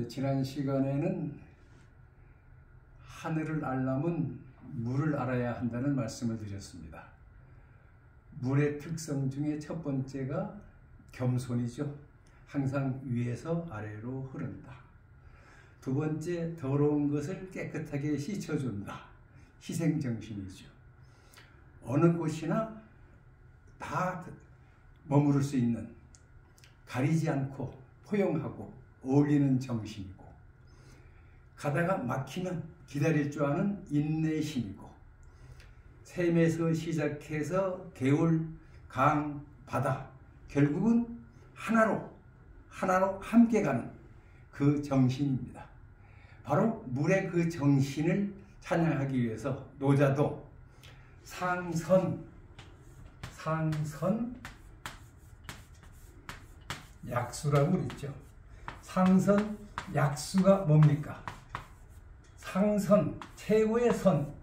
지난 시간에는 하늘을 알려면 물을 알아야 한다는 말씀을 드렸습니다. 물의 특성 중에 첫 번째가 겸손이죠. 항상 위에서 아래로 흐른다. 두 번째, 더러운 것을 깨끗하게 씻어준다. 희생정신이죠. 어느 곳이나 다 머무를 수 있는, 가리지 않고 포용하고 어울리는 정신이고, 가다가 막히면 기다릴 줄 아는 인내심이고, 샘에서 시작해서 개울, 강, 바다, 결국은 하나로 함께 가는 그 정신입니다. 바로 물의 그 정신을 찬양하기 위해서 노자도 상선 약수라고 그랬죠. 상선 약수가 뭡니까? 상선, 최고의 선,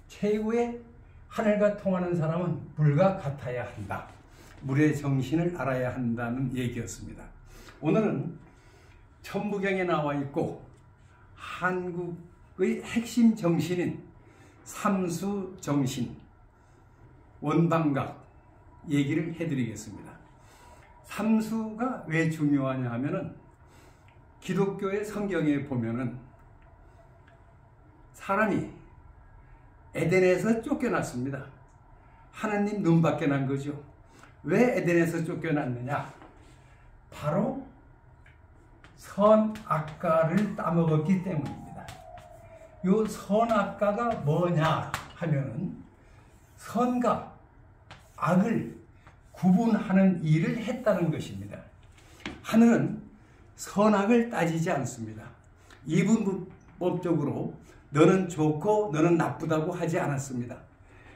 최고의 하늘과 통하는 사람은 물과 같아야 한다. 물의 정신을 알아야 한다는 얘기였습니다. 오늘은 천부경에 나와 있고 한국의 핵심 정신인 삼수정신, 원방각 얘기를 해드리겠습니다. 삼수가 왜 중요하냐 하면은 기독교의 성경에 보면은 사람이 에덴에서 쫓겨났습니다. 하나님 눈밖에 난 거죠. 왜 에덴에서 쫓겨났느냐? 바로 선악과를 따먹었기 때문입니다. 이 선악과가 뭐냐 하면은 선과 악을 구분하는 일을 했다는 것입니다. 하늘은 선악을 따지지 않습니다. 이분법적으로 너는 좋고 너는 나쁘다고 하지 않았습니다.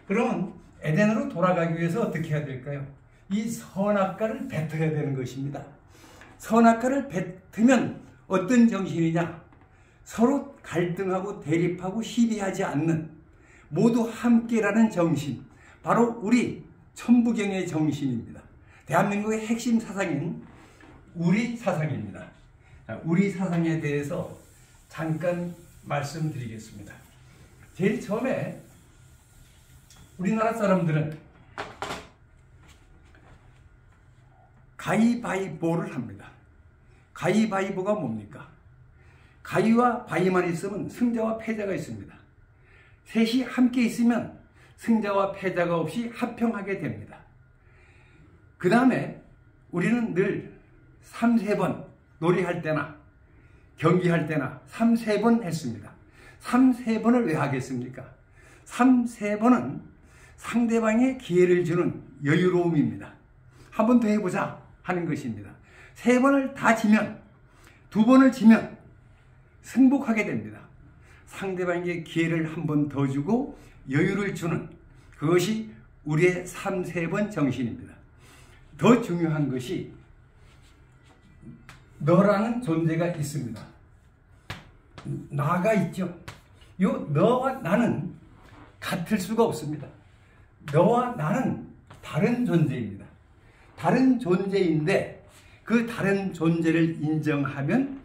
그러면 에덴으로 돌아가기 위해서 어떻게 해야 될까요? 이 선악과를 뱉어야 되는 것입니다. 선악과를 뱉으면 어떤 정신이냐? 서로 갈등하고 대립하고 시비하지 않는, 모두 함께라는 정신, 바로 우리 천부경의 정신입니다. 대한민국의 핵심 사상인 우리 사상입니다. 우리 사상에 대해서 잠깐 말씀드리겠습니다. 제일 처음에 우리나라 사람들은 가위바위보를 합니다. 가위바위보가 뭡니까? 가위와 바위만 있으면 승자와 패자가 있습니다. 셋이 함께 있으면 승자와 패자가 없이 합평하게 됩니다. 그 다음에 우리는 늘 3-4번 놀이할 때나 경기할 때나 3-4번 했습니다. 3-4번을 왜 하겠습니까? 3-4번은 상대방에 기회를 주는 여유로움입니다. 한 번 더 해보자 하는 것입니다. 3번을 다 지면, 2번을 지면 승복하게 됩니다. 상대방에게 기회를 한 번 더 주고 여유를 주는, 그것이 우리의 3-4번 정신입니다. 더 중요한 것이 너라는 존재가 있습니다. 나가 있죠. 요 너와 나는 같을 수가 없습니다. 너와 나는 다른 존재입니다. 다른 존재인데 그 다른 존재를 인정하면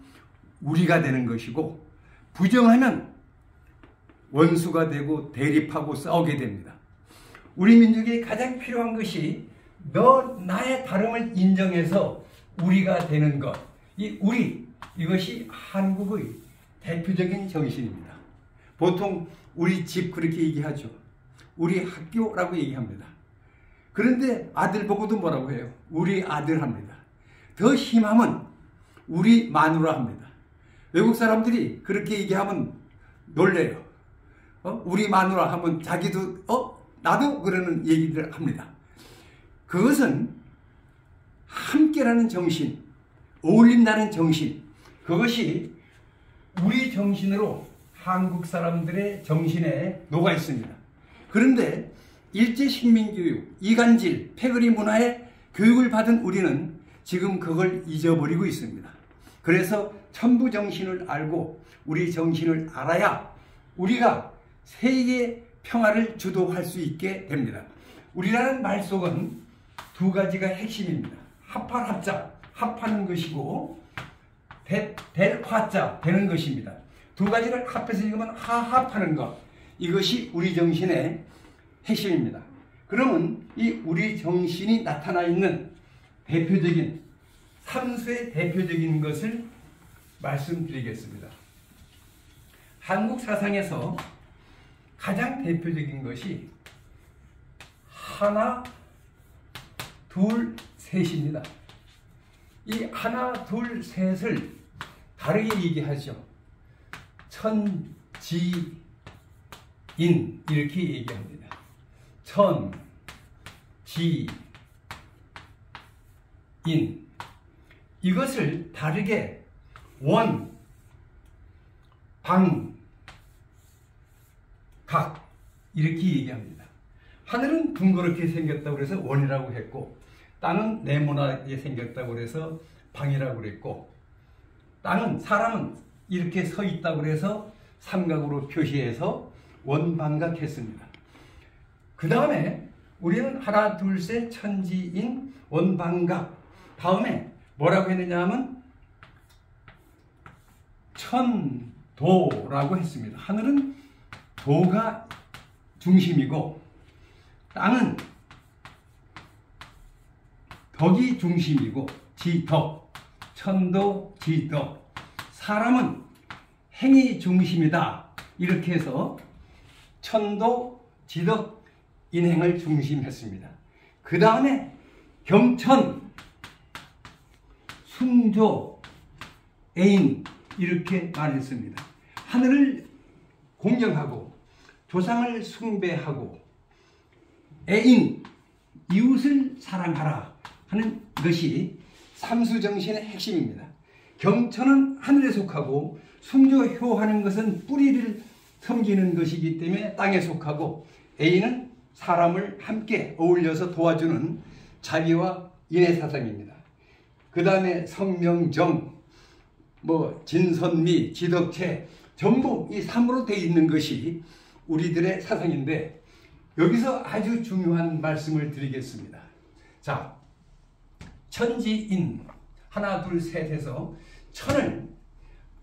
우리가 되는 것이고, 부정하면 원수가 되고 대립하고 싸우게 됩니다. 우리 민족에 가장 필요한 것이 너 나의 다름을 인정해서 우리가 되는 것. 이 우리, 이것이 한국의 대표적인 정신입니다. 보통 우리 집 그렇게 얘기하죠. 우리 학교라고 얘기합니다. 그런데 아들 보고도 뭐라고 해요? 우리 아들 합니다. 더 심하면 우리 마누라 합니다. 외국 사람들이 그렇게 얘기하면 놀래요. 우리 마누라 하면 자기도 나도 그러는 얘기를 합니다. 그것은 함께라는 정신, 어울린다는 정신, 그것이 우리 정신으로 한국 사람들의 정신에 녹아 있습니다. 그런데 일제식민교육, 이간질, 패거리 문화의 교육을 받은 우리는 지금 그걸 잊어버리고 있습니다. 그래서 천부정신을 알고 우리 정신을 알아야 우리가 세계 평화를 주도할 수 있게 됩니다. 우리라는 말 속은 두 가지가 핵심입니다. 합한 합작, 합하는 것이고, 될 화자 되는 것입니다. 두 가지를 합해서 읽으면 화합하는 것. 이것이 우리 정신의 핵심입니다. 그러면 이 우리 정신이 나타나 있는 대표적인 삼수의 대표적인 것을 말씀드리겠습니다. 한국 사상에서 가장 대표적인 것이 하나, 둘, 셋입니다. 이 하나, 둘, 셋을 다르게 얘기하죠. 천지인 이렇게 얘기합니다. 천지인 이것을 다르게 원, 방, 각 이렇게 얘기합니다. 하늘은 둥그렇게 생겼다고 해서 원이라고 했고, 땅은 네모나게 생겼다고 해서 방이라고 그랬고, 땅은 사람은 이렇게 서 있다고 해서 삼각으로 표시해서 원방각 했습니다. 그 다음에 우리는 하나 둘 셋 천지인 원방각 다음에 뭐라고 했느냐 하면 천도라고 했습니다. 하늘은 도가 중심이고 땅은 덕이 중심이고 지덕, 천도, 지덕. 사람은 행이 중심이다. 이렇게 해서 천도, 지덕, 인행을 중심했습니다. 그 다음에 경천, 숭조, 애인 이렇게 말했습니다. 하늘을 공경하고 조상을 숭배하고 애인, 이웃을 사랑하라 하는 것이 삼수정신의 핵심입니다. 경천은 하늘에 속하고 숭조효하는 것은 뿌리를 섬기는 것이기 때문에 땅에 속하고 애인은 사람을 함께 어울려서 도와주는 자비와 인애 사상입니다. 그 다음에 성명정, 진선미, 지덕체 전부 이 삼으로 되어 있는 것이 우리들의 사상인데 여기서 아주 중요한 말씀을 드리겠습니다. 자, 천지인 하나 둘 셋 해서 천을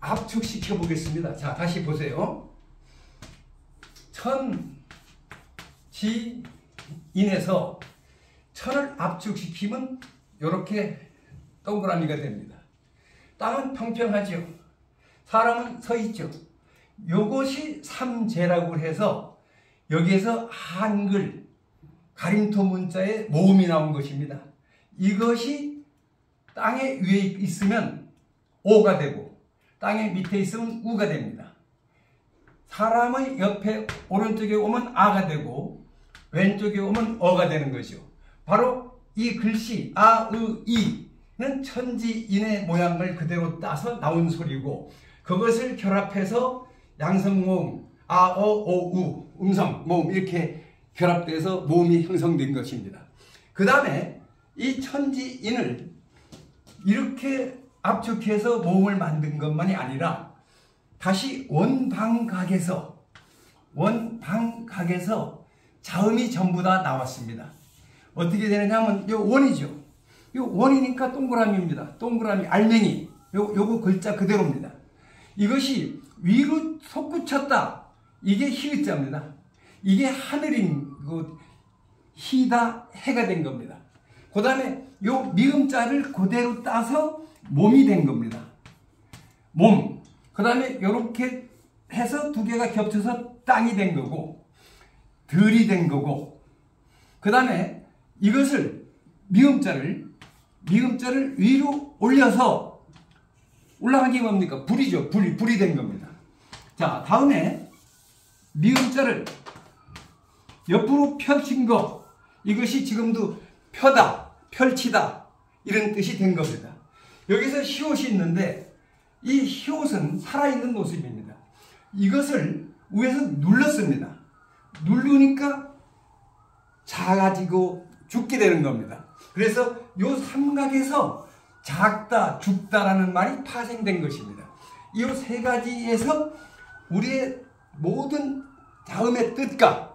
압축시켜 보겠습니다. 자, 다시 보세요. 천지인에서 천을 압축시키면 이렇게 동그라미가 됩니다. 땅은 평평하죠. 사람은 서 있죠. 이것이 삼재라고 해서 여기에서 한글 가림토 문자에 모음이 나온 것입니다. 이것이 땅에 위에 있으면 오가 되고 땅에 밑에 있으면 우가 됩니다. 사람의 옆에 오른쪽에 오면 아가 되고 왼쪽에 오면 어가 되는 거죠. 바로 이 글씨 아, 으, 이는 천지인의 모양을 그대로 따서 나온 소리고 그것을 결합해서 양성모음 아, 어, 오, 우 음성, 모음 이렇게 결합돼서 모음이 형성된 것입니다. 그 다음에 이 천지인을 이렇게 압축해서 모음을 만든 것만이 아니라 다시 원방각에서 자음이 전부 다 나왔습니다. 어떻게 되느냐 하면 요 원이죠. 요 원이니까 동그라미입니다. 동그라미 알맹이 요거 글자 그대로입니다. 이것이 위로 솟구쳤다. 이게 히읗자입니다. 이게 하늘인 희다 해가 된 겁니다. 그 다음에 요 미음자를 그대로 따서 몸이 된 겁니다. 몸. 그 다음에 요렇게 해서 두 개가 겹쳐서 땅이 된 거고 들이 된 거고 그 다음에 이것을 미음자를 위로 올려서 올라간 게 뭡니까? 불이죠. 불이 된 겁니다. 자, 다음에 미음자를 옆으로 펼친 거 이것이 지금도 펴다, 펼치다 이런 뜻이 된 겁니다. 여기서 히읗이 있는데 이 히읗은 살아있는 모습입니다. 이것을 위에서 눌렀습니다. 누르니까 작아지고 죽게 되는 겁니다. 그래서 요 삼각에서 작다, 죽다라는 말이 파생된 것입니다. 이 세 가지에서 우리의 모든 자음의 뜻과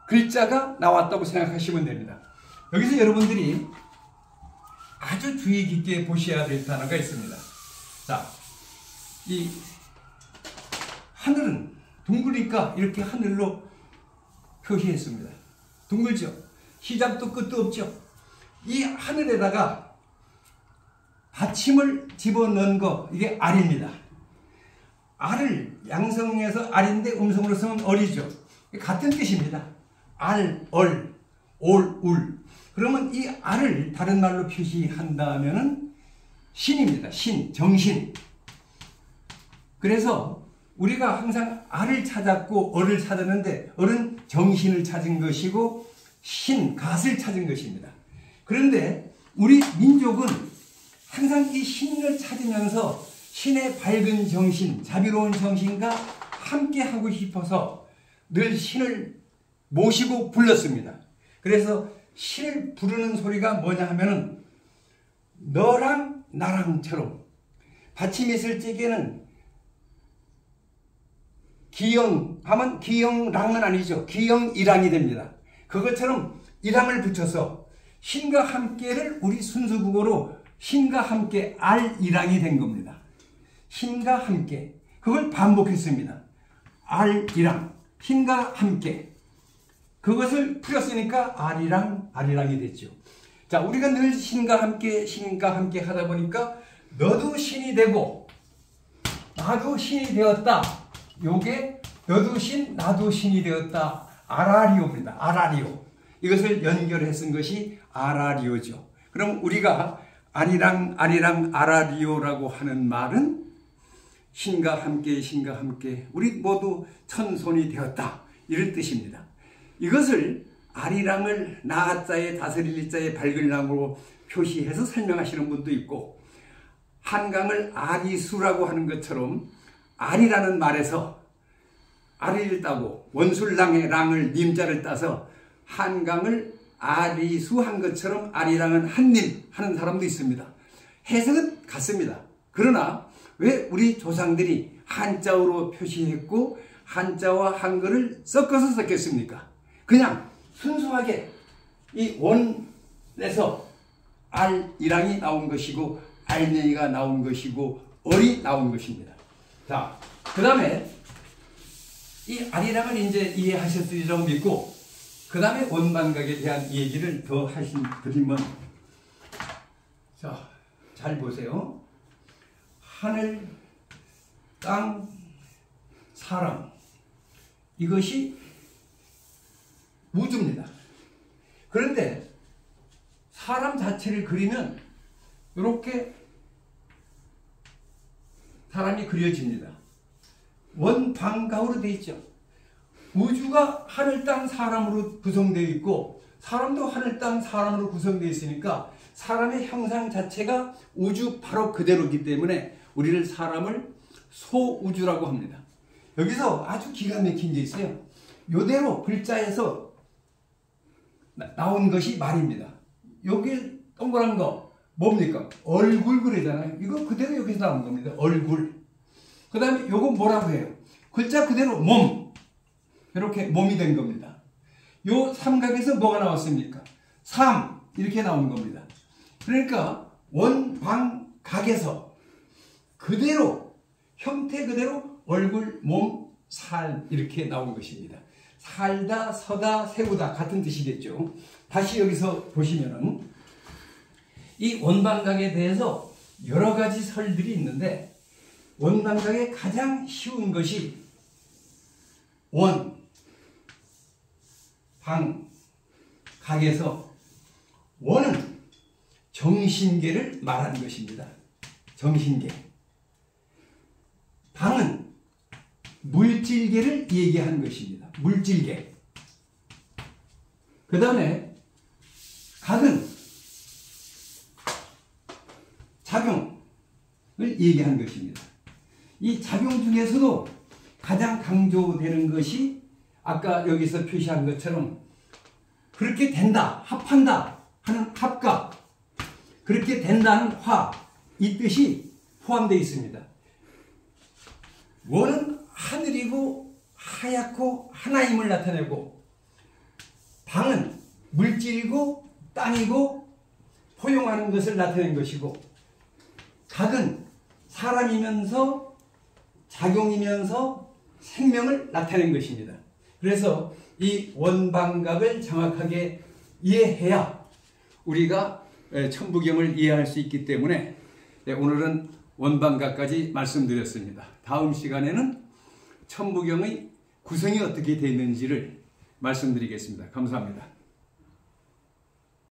글자가 나왔다고 생각하시면 됩니다. 여기서 여러분들이 아주 주의 깊게 보셔야 될 단어가 있습니다. 자, 이 하늘은 둥그니까 이렇게 하늘로 표시했습니다. 둥글죠? 시작도 끝도 없죠? 이 하늘에다가 받침을 집어넣은 거, 이게 알입니다. 알을 양성해서 알인데 음성으로 쓰면 얼이죠. 같은 뜻입니다. 알, 얼, 올, 울. 그러면 이 알을 다른 말로 표시한다면은 신입니다. 신, 정신. 그래서 우리가 항상 알을 찾았고 얼을 찾았는데 얼은 정신을 찾은 것이고 신, 갓을 찾은 것입니다. 그런데 우리 민족은 항상 이 신을 찾으면서 신의 밝은 정신, 자비로운 정신과 함께 하고 싶어서 늘 신을 모시고 불렀습니다. 그래서 신을 부르는 소리가 뭐냐 하면은 너랑 나랑처럼 받침이 있을 적에는 기영 하면 기영랑은 아니죠. 기영이랑이 됩니다. 그것처럼 이랑을 붙여서 신과 함께를 우리 순수국어로 신과 함께 알이랑이 된 겁니다. 신과 함께. 그걸 반복했습니다. 알이랑, 신과 함께. 그것을 풀었으니까 알이랑이 됐죠. 자, 우리가 늘 신과 함께 하다 보니까 너도 신이 되고 나도 신이 되었다. 요게 너도 신, 나도 신이 되었다. 아라리오입니다. 아라리오. 이것을 연결해 쓴 것이 아라리오죠. 그럼 우리가 아리랑 아라리오라고 하는 말은 신과 함께 우리 모두 천손이 되었다. 이런 뜻입니다. 이것을 아리랑을 나자에 다스릴 자에 밝은 랑으로 표시해서 설명하시는 분도 있고 한강을 아리수라고 하는 것처럼 아리라는 말에서 아리를 따고 원술랑의 랑을 님자를 따서 한강을 아리수한 것처럼 아리랑은 한님 하는 사람도 있습니다. 해석은 같습니다. 그러나 왜 우리 조상들이 한자어로 표시했고 한자와 한글을 섞어서 썼겠습니까? 그냥 순수하게 이 원에서 알이랑이 나온 것이고 알맹이가 나온 것이고 얼이 나온 것입니다. 자, 그 다음에 이 알이랑을 이제 이해하셨으리라고 믿고 그 다음에 원방각에 대한 얘기를 더 드리면 자, 잘 보세요. 하늘, 땅, 사람 이것이 우주입니다. 그런데 사람 자체를 그리면 이렇게 사람이 그려집니다. 원방각으로 되어 있죠. 우주가 하늘, 땅, 사람으로 구성되어 있고 사람도 하늘, 땅, 사람으로 구성되어 있으니까 사람의 형상 자체가 우주 바로 그대로이기 때문에 우리를 사람을 소우주라고 합니다. 여기서 아주 기가 막힌 게 있어요. 이대로 글자에서 나온 것이 말입니다. 여기 동그란 거 뭡니까? 얼굴 그러잖아요. 이거 그대로 여기서 나온 겁니다. 얼굴. 그 다음에 요거 뭐라고 해요? 글자 그대로 몸. 이렇게 몸이 된 겁니다. 요 삼각에서 뭐가 나왔습니까? 삼. 이렇게 나온 겁니다. 그러니까 원방각에서 그대로 형태 그대로 얼굴, 몸, 살 이렇게 나온 것입니다. 살다, 서다, 세우다 같은 뜻이겠죠. 다시 여기서 보시면은 이 원방각에 대해서 여러 가지 설들이 있는데 원방각의 가장 쉬운 것이 원, 방, 각에서 원은 정신계를 말하는 것입니다. 정신계. 방은 물질계를 얘기하는 것입니다. 물질계. 그 다음에 각은 작용을 얘기하는 것입니다. 이 작용 중에서도 가장 강조되는 것이 아까 여기서 표시한 것처럼 그렇게 된다, 합한다 하는 합각, 그렇게 된다는 화, 이 뜻이 포함되어 있습니다. 원은 하늘이고 하얗고 하나임을 나타내고 방은 물질이고 땅이고 포용하는 것을 나타낸 것이고 각은 사람이면서 작용이면서 생명을 나타낸 것입니다. 그래서 이 원방각을 정확하게 이해해야 우리가 천부경을 이해할 수 있기 때문에 오늘은 원방각까지 말씀드렸습니다. 다음 시간에는 천부경의 구성이 어떻게 되어 있는지를 말씀드리겠습니다. 감사합니다.